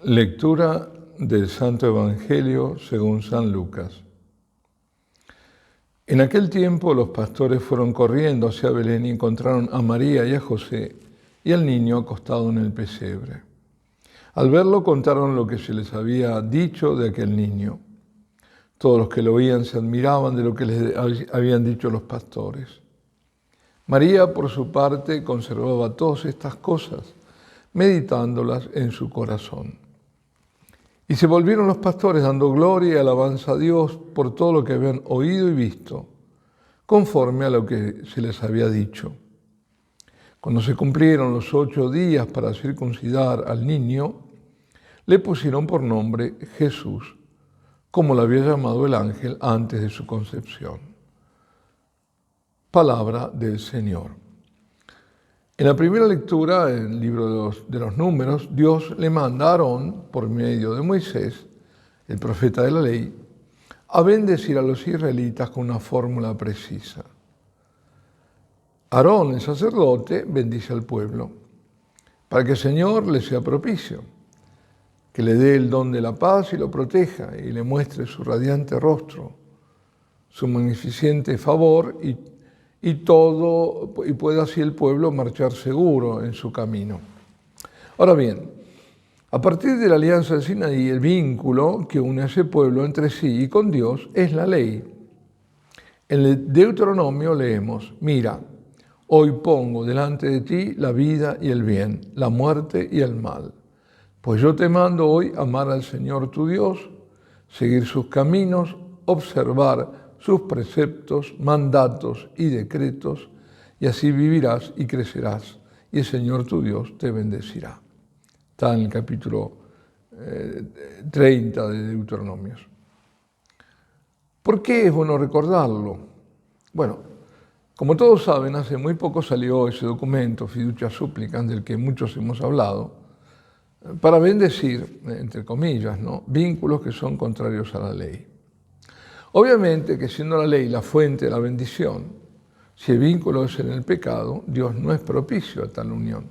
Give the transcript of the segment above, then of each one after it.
Lectura del Santo Evangelio según San Lucas. En aquel tiempo los pastores fueron corriendo hacia Belén y encontraron a María y a José y al niño acostado en el pesebre. Al verlo contaron lo que se les había dicho de aquel niño. Todos los que lo oían se admiraban de lo que les habían dicho los pastores. María, por su parte, conservaba todas estas cosas, meditándolas en su corazón. Y se volvieron los pastores dando gloria y alabanza a Dios por todo lo que habían oído y visto, conforme a lo que se les había dicho. Cuando se cumplieron los 8 días para circuncidar al niño, le pusieron por nombre Jesús, como lo había llamado el ángel antes de su concepción. Palabra del Señor. En la primera lectura, en el libro de los Números, Dios le manda a Aarón, por medio de Moisés, el profeta de la ley, a bendecir a los israelitas con una fórmula precisa. Aarón, el sacerdote, bendice al pueblo, para que el Señor le sea propicio, que le dé el don de la paz y lo proteja, y le muestre su radiante rostro, su magnificente favor y pueda así el pueblo marchar seguro en su camino. Ahora bien, a partir de la alianza del Sinaí, el vínculo que une a ese pueblo entre sí y con Dios es la ley. En el Deuteronomio leemos: mira, hoy pongo delante de ti la vida y el bien, la muerte y el mal. Pues yo te mando hoy amar al Señor tu Dios, seguir sus caminos, observar sus preceptos, mandatos y decretos, y así vivirás y crecerás, y el Señor tu Dios te bendecirá. Está en el capítulo 30 de Deuteronomios. ¿Por qué es bueno recordarlo? Bueno, como todos saben, hace muy poco salió ese documento, Fiducia Supplicans, del que muchos hemos hablado, para bendecir, entre comillas, ¿no?, vínculos que son contrarios a la ley. Obviamente que siendo la ley la fuente de la bendición, si el vínculo es en el pecado, Dios no es propicio a tal unión.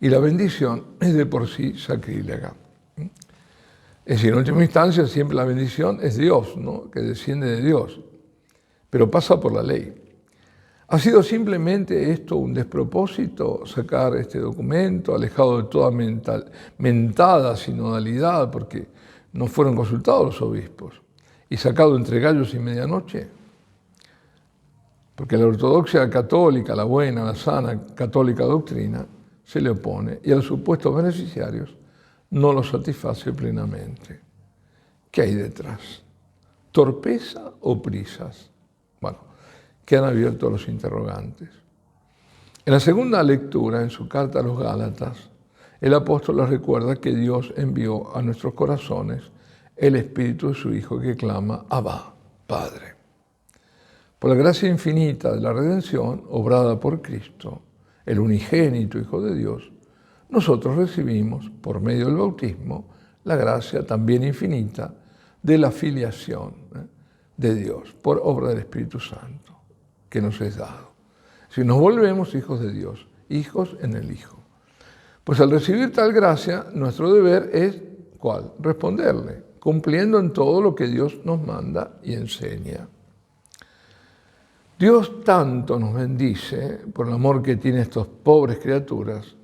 Y la bendición es de por sí sacrílega. Es decir, en última instancia siempre la bendición es Dios, ¿no?, que desciende de Dios, pero pasa por la ley. ¿Ha sido simplemente esto un despropósito, sacar este documento, alejado de toda mentada sinodalidad, porque no fueron consultados los obispos, y sacado entre gallos y medianoche? Porque la ortodoxia católica, la buena, la sana católica doctrina, se le opone y a los supuestos beneficiarios no los satisface plenamente. ¿Qué hay detrás? ¿Torpeza o prisas? Bueno, quedan abiertos los interrogantes. En la segunda lectura, en su carta a los Gálatas, el apóstol les recuerda que Dios envió a nuestros corazones el Espíritu de su Hijo que clama: Abba, Padre. Por la gracia infinita de la redención, obrada por Cristo, el unigénito Hijo de Dios, nosotros recibimos, por medio del bautismo, la gracia también infinita de la filiación de Dios, por obra del Espíritu Santo, que nos es dado. Si nos volvemos hijos de Dios, hijos en el Hijo. Pues al recibir tal gracia, nuestro deber es, ¿cuál? Responderle, cumpliendo en todo lo que Dios nos manda y enseña. Dios tanto nos bendice por el amor que tiene a estas pobres criaturas,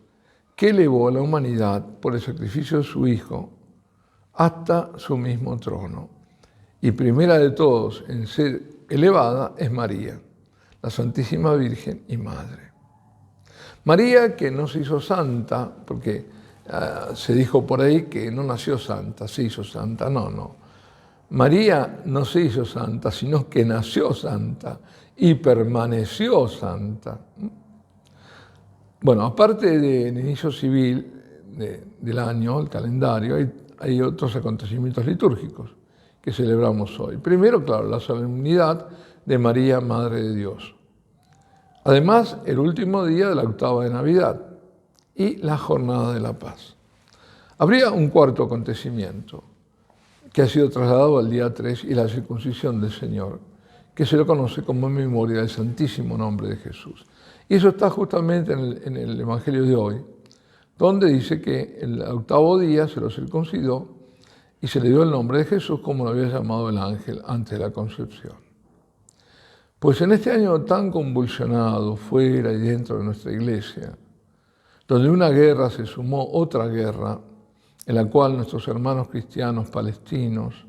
que elevó a la humanidad por el sacrificio de su Hijo hasta su mismo trono. Y primera de todos en ser elevada es María, la Santísima Virgen y Madre. María, que no se hizo santa, porque se dijo por ahí que no nació santa, se hizo santa. No. María no se hizo santa, sino que nació santa y permaneció santa. Bueno, aparte del inicio civil del año, el calendario, hay otros acontecimientos litúrgicos que celebramos hoy. Primero, claro, la solemnidad de María, Madre de Dios. Además, el último día de la octava de Navidad y la Jornada de la Paz. Habría un cuarto acontecimiento que ha sido trasladado al día 3 y la circuncisión del Señor, que se lo conoce como memoria del Santísimo Nombre de Jesús. Y eso está justamente en el Evangelio de hoy, donde dice que el 8º día se lo circuncidó y se le dio el nombre de Jesús como lo había llamado el ángel antes de la concepción. Pues en este año tan convulsionado, fuera y dentro de nuestra iglesia, donde una guerra se sumó otra guerra, en la cual nuestros hermanos cristianos palestinos,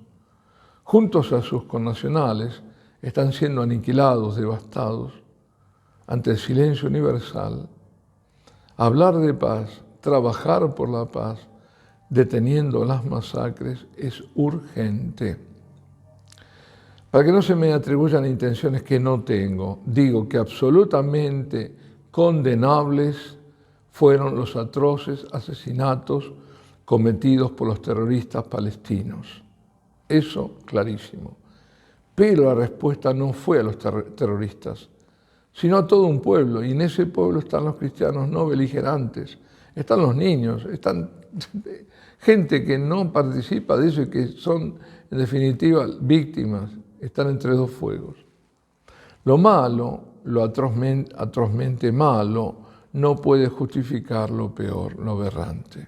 juntos a sus connacionales, están siendo aniquilados, devastados, ante el silencio universal, hablar de paz, trabajar por la paz, deteniendo las masacres, es urgente. Para que no se me atribuyan intenciones que no tengo, digo que absolutamente condenables fueron los atroces asesinatos cometidos por los terroristas palestinos. Eso clarísimo. Pero la respuesta no fue a los terroristas, sino a todo un pueblo, y en ese pueblo están los cristianos no beligerantes, están los niños, están gente que no participa de eso y que son, en definitiva, víctimas, están entre dos fuegos. Lo malo, lo atrozmente malo, no puede justificar lo peor, lo aberrante.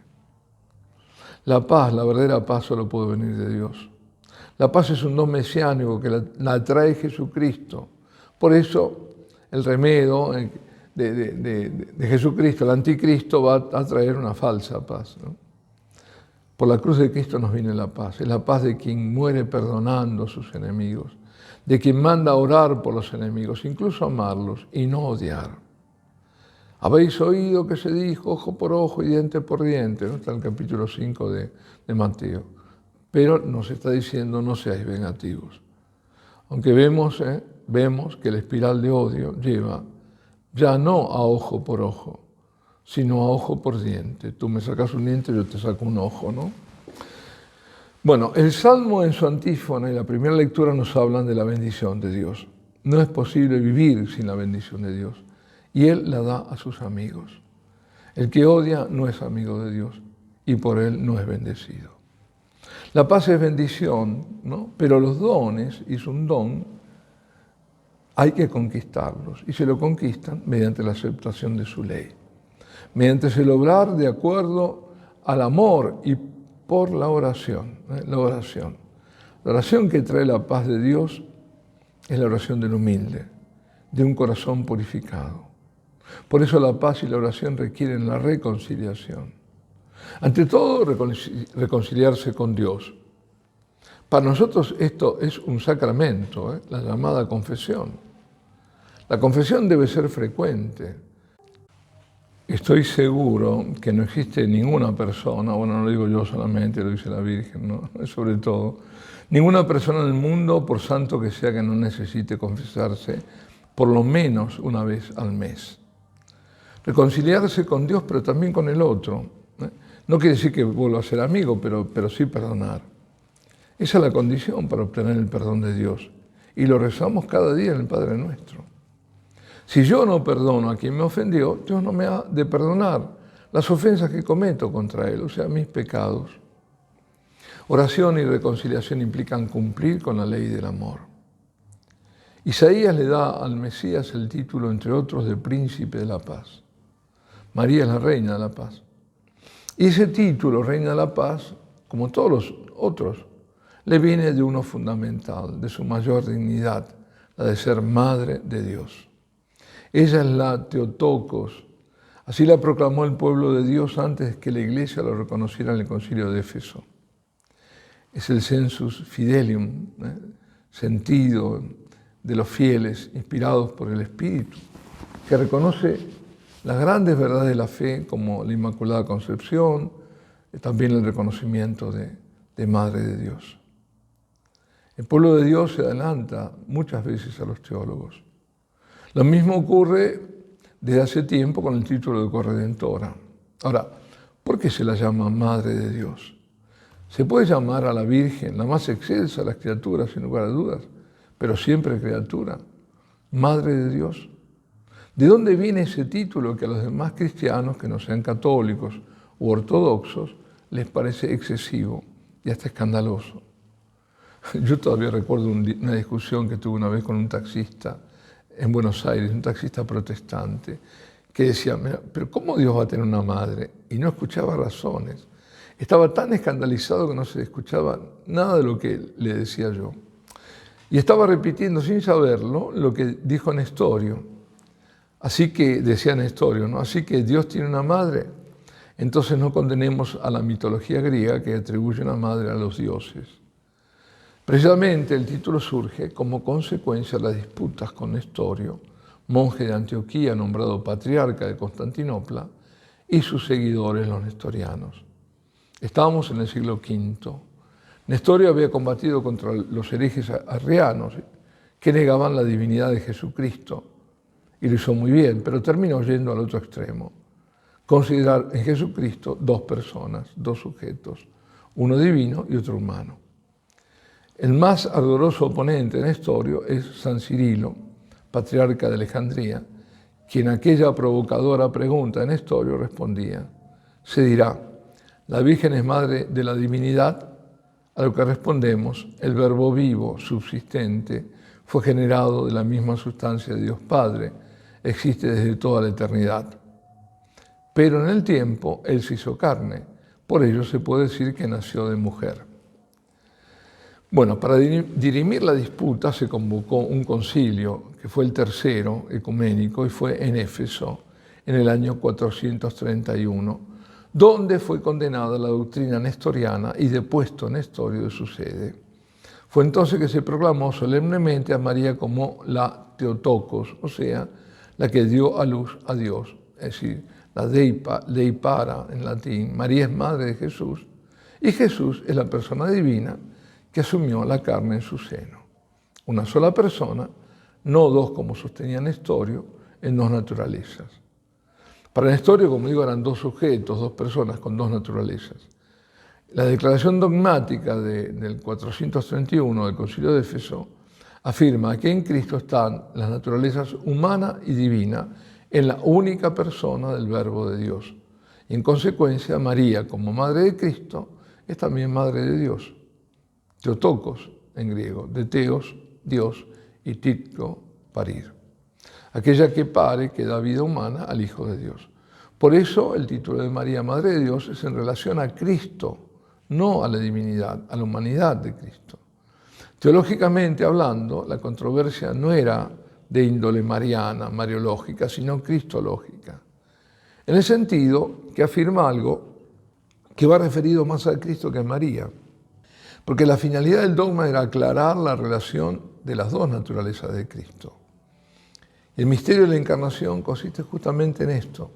La paz, la verdadera paz, solo puede venir de Dios. La paz es un don mesiánico que la trae Jesucristo. Por eso el remedio de Jesucristo, el anticristo, va a traer una falsa paz, ¿no? Por la cruz de Cristo nos viene la paz. Es la paz de quien muere perdonando a sus enemigos, de quien manda a orar por los enemigos, incluso amarlos y no odiar. Habéis oído que se dijo ojo por ojo y diente por diente, ¿no? Está en el capítulo 5 de Mateo. Pero nos está diciendo no seáis vengativos. Aunque vemos que la espiral de odio lleva ya no a ojo por ojo, sino a ojo por diente. Tú me sacas un diente, yo te saco un ojo, ¿no? Bueno, el Salmo en su antífona y la primera lectura nos hablan de la bendición de Dios. No es posible vivir sin la bendición de Dios. Y Él la da a sus amigos. El que odia no es amigo de Dios y por Él no es bendecido. La paz es bendición, ¿no? Pero los dones, y es un don, hay que conquistarlos. Y se lo conquistan mediante la aceptación de su ley. Mediante el obrar de acuerdo al amor y por la oración. La oración. La oración que trae la paz de Dios es la oración del humilde, de un corazón purificado. Por eso la paz y la oración requieren la reconciliación. Ante todo, reconciliarse con Dios. Para nosotros esto es un sacramento, la llamada confesión. La confesión debe ser frecuente. Estoy seguro que no existe ninguna persona, bueno, no lo digo yo solamente, lo dice la Virgen, ¿no? Sobre todo, ninguna persona en el mundo, por santo que sea, que no necesite confesarse por lo menos una vez al mes. Reconciliarse con Dios, pero también con el otro. No quiere decir que vuelva a ser amigo, pero sí perdonar. Esa es la condición para obtener el perdón de Dios. Y lo rezamos cada día en el Padre Nuestro. Si yo no perdono a quien me ofendió, Dios no me ha de perdonar las ofensas que cometo contra Él, o sea, mis pecados. Oración y reconciliación implican cumplir con la ley del amor. Isaías le da al Mesías el título, entre otros, de Príncipe de la Paz. María es la Reina de la Paz. Y ese título, Reina de la Paz, como todos los otros, le viene de uno fundamental, de su mayor dignidad, la de ser Madre de Dios. Ella es la Teotocos. Así la proclamó el pueblo de Dios antes que la Iglesia lo reconociera en el Concilio de Éfeso. Es el sensus fidelium, sentido de los fieles, inspirados por el Espíritu, que reconoce las grandes verdades de la fe, como la Inmaculada Concepción, también el reconocimiento de Madre de Dios. El pueblo de Dios se adelanta muchas veces a los teólogos. Lo mismo ocurre desde hace tiempo con el título de corredentora. Ahora, ¿por qué se la llama Madre de Dios? Se puede llamar a la Virgen, la más excelsa de las criaturas, sin lugar a dudas, pero siempre criatura, Madre de Dios. ¿De dónde viene ese título que a los demás cristianos, que no sean católicos u ortodoxos, les parece excesivo y hasta escandaloso? Yo todavía recuerdo una discusión que tuve una vez con un taxista en Buenos Aires, un taxista protestante, que decía, "Mira, pero ¿cómo Dios va a tener una madre?" Y no escuchaba razones. Estaba tan escandalizado que no se escuchaba nada de lo que le decía yo. Y estaba repitiendo sin saberlo lo que dijo Nestorio. Así que, decía Nestorio, ¿no? Así que Dios tiene una madre. Entonces no condenemos a la mitología griega que atribuye una madre a los dioses. Precisamente el título surge como consecuencia de las disputas con Nestorio, monje de Antioquía nombrado patriarca de Constantinopla, y sus seguidores los nestorianos. Estábamos en el siglo V. Nestorio había combatido contra los herejes arrianos que negaban la divinidad de Jesucristo, y lo hizo muy bien, pero terminó yendo al otro extremo. Considerar en Jesucristo dos personas, dos sujetos, uno divino y otro humano. El más ardoroso oponente de Nestorio es San Cirilo, patriarca de Alejandría, quien a aquella provocadora pregunta de Nestorio respondía: se dirá, la Virgen es madre de la divinidad, a lo que respondemos, el verbo vivo, subsistente, fue generado de la misma sustancia de Dios Padre, existe desde toda la eternidad. Pero en el tiempo Él se hizo carne, por ello se puede decir que nació de mujer. Bueno, para dirimir la disputa se convocó un concilio, que fue el tercero ecuménico, y fue en Éfeso, en el año 431, donde fue condenada la doctrina nestoriana y depuesto Nestorio de su sede. Fue entonces que se proclamó solemnemente a María como la Theotokos, o sea, la que dio a luz a Dios, es decir, la Dei Para en latín. María es madre de Jesús y Jesús es la persona divina que asumió la carne en su seno. Una sola persona, no dos como sostenía Nestorio, en dos naturalezas. Para Nestorio, como digo, eran dos sujetos, dos personas con dos naturalezas. La declaración dogmática del 431 del Concilio de Éfeso afirma que en Cristo están las naturalezas humana y divina en la única persona del Verbo de Dios. Y en consecuencia, María, como Madre de Cristo, es también Madre de Dios. Theotokos en griego, de Theos, Dios, y Tikko, parir. Aquella que pare, que da vida humana al Hijo de Dios. Por eso el título de María, Madre de Dios, es en relación a Cristo, no a la divinidad, a la humanidad de Cristo. Teológicamente hablando, la controversia no era de índole mariana, mariológica, sino cristológica, en el sentido que afirma algo que va referido más a Cristo que a María, porque la finalidad del dogma era aclarar la relación de las dos naturalezas de Cristo. El misterio de la encarnación consiste justamente en esto.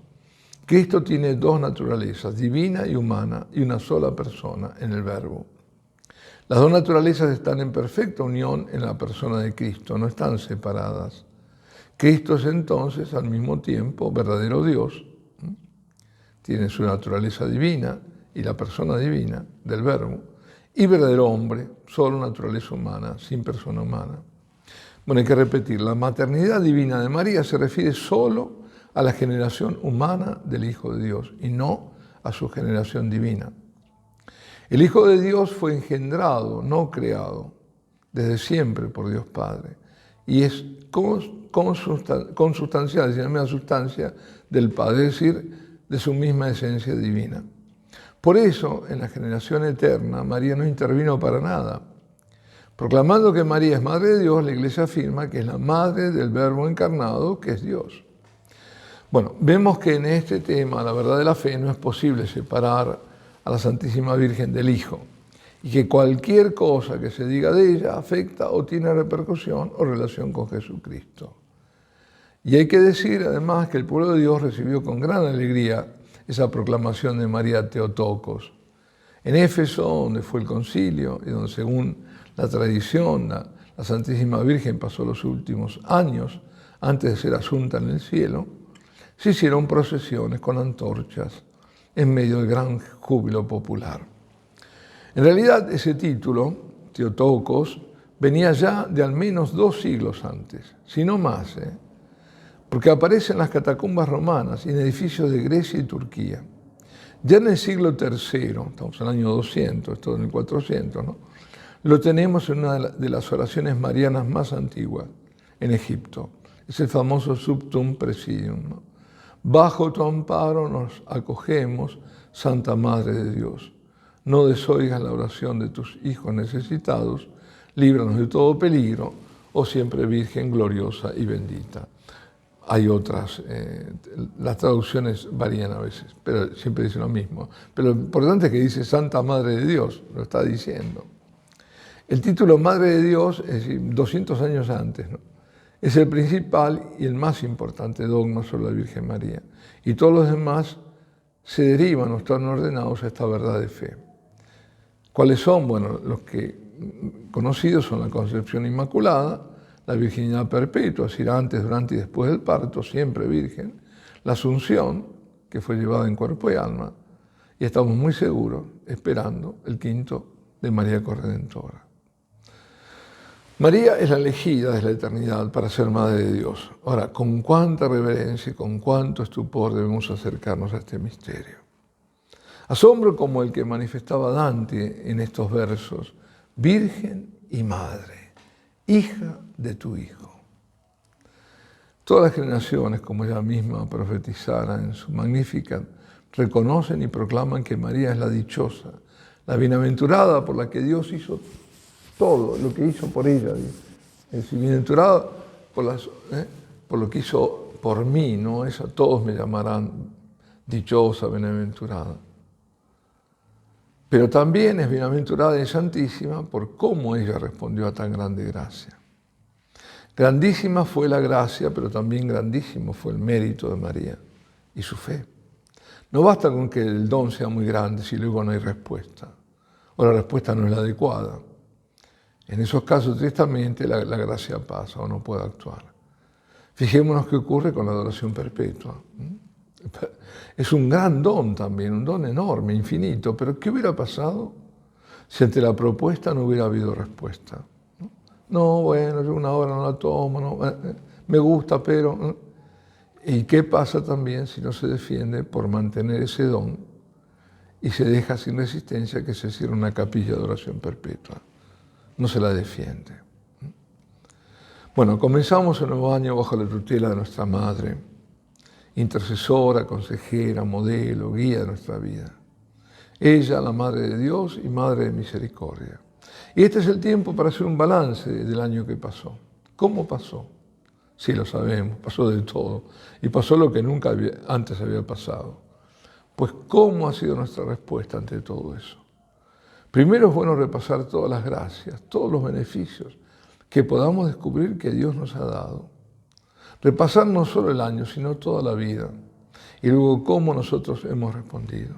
Cristo tiene dos naturalezas, divina y humana, y una sola persona en el Verbo. Las dos naturalezas están en perfecta unión en la persona de Cristo, no están separadas. Cristo es entonces al mismo tiempo verdadero Dios, tiene su naturaleza divina y la persona divina del Verbo, y verdadero hombre, solo naturaleza humana, sin persona humana. Bueno, hay que repetir, la maternidad divina de María se refiere solo a la generación humana del Hijo de Dios y no a su generación divina. El Hijo de Dios fue engendrado, no creado, desde siempre por Dios Padre, y es consustancial, es la misma sustancia del Padre, es decir, de su misma esencia divina. Por eso, en la generación eterna, María no intervino para nada. Proclamando que María es Madre de Dios, la Iglesia afirma que es la Madre del Verbo encarnado, que es Dios. Bueno, vemos que en este tema, la verdad de la fe, no es posible separar a la Santísima Virgen del Hijo, y que cualquier cosa que se diga de ella afecta o tiene repercusión o relación con Jesucristo. Y hay que decir además que el pueblo de Dios recibió con gran alegría esa proclamación de María Theotokos. En Éfeso, donde fue el concilio y donde según la tradición la Santísima Virgen pasó los últimos años antes de ser asunta en el cielo, se hicieron procesiones con antorchas en medio del gran júbilo popular. En realidad ese título, Theotokos, venía ya de al menos 2 siglos antes, si no más, porque aparece en las catacumbas romanas y en edificios de Grecia y Turquía. Ya en el siglo III, estamos en el año 200, esto en el 400, ¿no? Lo tenemos en una de las oraciones marianas más antiguas, en Egipto. Es el famoso Subtum Presidium, ¿no? Bajo tu amparo nos acogemos, Santa Madre de Dios. No desoigas la oración de tus hijos necesitados, líbranos de todo peligro, oh siempre Virgen gloriosa y bendita. Hay otras, las traducciones varían a veces, pero siempre dicen lo mismo. Pero lo importante es que dice Santa Madre de Dios, lo está diciendo. El título Madre de Dios, es decir, 200 años antes, ¿no? Es el principal y el más importante dogma sobre la Virgen María. Y todos los demás se derivan o están ordenados a esta verdad de fe. ¿Cuáles son? Bueno, los que conocidos son la concepción inmaculada, la virginidad perpetua, es decir, antes, durante y después del parto, siempre virgen, la asunción, que fue llevada en cuerpo y alma, y estamos muy seguros, esperando el quinto de María Corredentora. María es la elegida desde la eternidad para ser Madre de Dios. Ahora, con cuánta reverencia y con cuánto estupor debemos acercarnos a este misterio. Asombro como el que manifestaba Dante en estos versos, Virgen y Madre, hija de tu Hijo. Todas las generaciones, como ella misma profetizara en su Magnificat, reconocen y proclaman que María es la dichosa, la bienaventurada por la que Dios hizo todo lo que hizo por ella. Es decir, bienaventurada por lo que hizo por mí, ¿no? Eso, todos me llamarán dichosa, bienaventurada. Pero también es bienaventurada y santísima por cómo ella respondió a tan grande gracia. Grandísima fue la gracia, pero también grandísimo fue el mérito de María y su fe. No basta con que el don sea muy grande si luego no hay respuesta, o la respuesta no es la adecuada. En esos casos, tristemente, la gracia pasa o no puede actuar. Fijémonos qué ocurre con la adoración perpetua. Es un gran don también, un don enorme, infinito, pero ¿qué hubiera pasado si ante la propuesta no hubiera habido respuesta? No, bueno, yo una hora no la tomo, no, me gusta, pero... ¿Y qué pasa también si no se defiende por mantener ese don y se deja sin resistencia que se cierre una capilla de oración perpetua? No se la defiende. Bueno, comenzamos el nuevo año bajo la tutela de nuestra Madre, intercesora, consejera, modelo, guía de nuestra vida. Ella, la Madre de Dios y Madre de Misericordia. Y este es el tiempo para hacer un balance del año que pasó. ¿Cómo pasó? Sí, lo sabemos, pasó de todo. Y pasó lo que nunca antes había pasado. Pues, ¿cómo ha sido nuestra respuesta ante todo eso? Primero es bueno repasar todas las gracias, todos los beneficios que podamos descubrir que Dios nos ha dado. Repasar no solo el año, sino toda la vida. Y luego cómo nosotros hemos respondido.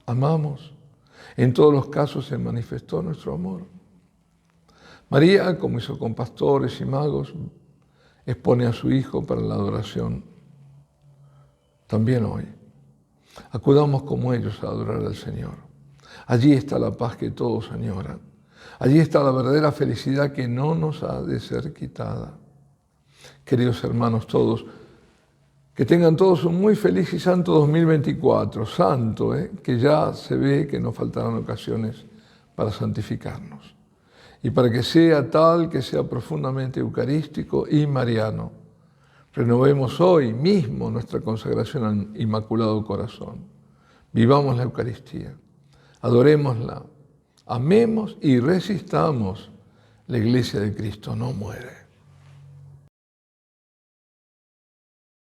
Amamos. En todos los casos se manifestó nuestro amor. María, como hizo con pastores y magos, expone a su Hijo para la adoración. También hoy. Acudamos como ellos a adorar al Señor. Allí está la paz que todos añoran. Allí está la verdadera felicidad que no nos ha de ser quitada. Queridos hermanos todos, que tengan todos un muy feliz y santo 2024. Santo, que ya se ve que nos faltarán ocasiones para santificarnos. Y para que sea tal, que sea profundamente eucarístico y mariano. Renovemos hoy mismo nuestra consagración al Inmaculado Corazón. Vivamos la Eucaristía. Adorémosla, amemos y resistamos. La Iglesia de Cristo no muere.